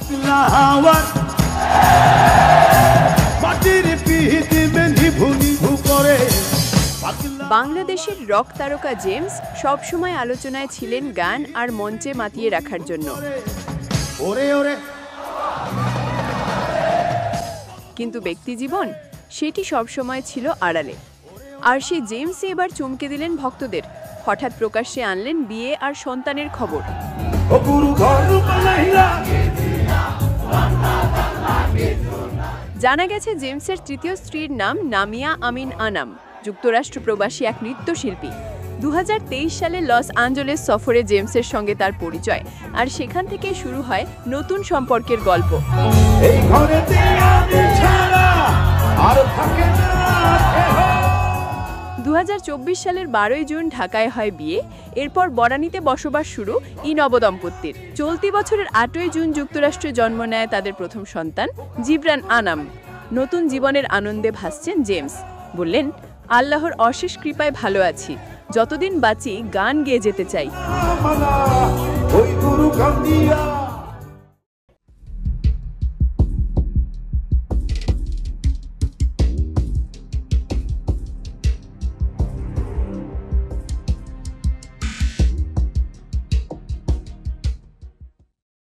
পাতলা হাওয়ার মাটির পিহিতে নিভু নিভু করে। বাংলাদেশের রক তারকা জেমস সবসময় আলোচনায় ছিলেন গান আর মঞ্চে মাতিয়ে রাখার জন্য। কিন্তু ব্যক্তিজীবন সেটি সবসময় ছিল আড়ালে। আর সেই জেমসই এবার চমকে দিলেন ভক্তদের, হঠাৎ প্রকাশ্যে আনলেন বিয়ে আর সন্তানের খবর। জানা গেছে জেমসের তৃতীয় স্ত্রীর নাম নামিয়া আমিন আনাম, যুক্তরাষ্ট্র প্রবাসী এক নৃত্যশিল্পী। 2023 সালে লস অ্যাঞ্জেলেস সফরে জেমসের সঙ্গে তার পরিচয়, আর সেখান থেকে শুরু হয় নতুন সম্পর্কের গল্প। 2024 সালের 12 জুন ঢাকায় হয় বিয়ে। এরপর বনানীতে বসবাস শুরু এই নবদম্পতির। চলতি বছরের 8 জুন যুক্তরাষ্ট্রে জন্ম নেয় তাদের প্রথম সন্তান জিবরান আনাম। নতুন জীবনের আনন্দে ভাসছেন জেমস। বললেন, আল্লাহর অশেষ কৃপায় ভালো আছি, যতদিন বাঁচি গান গেয়ে যেতে চাই।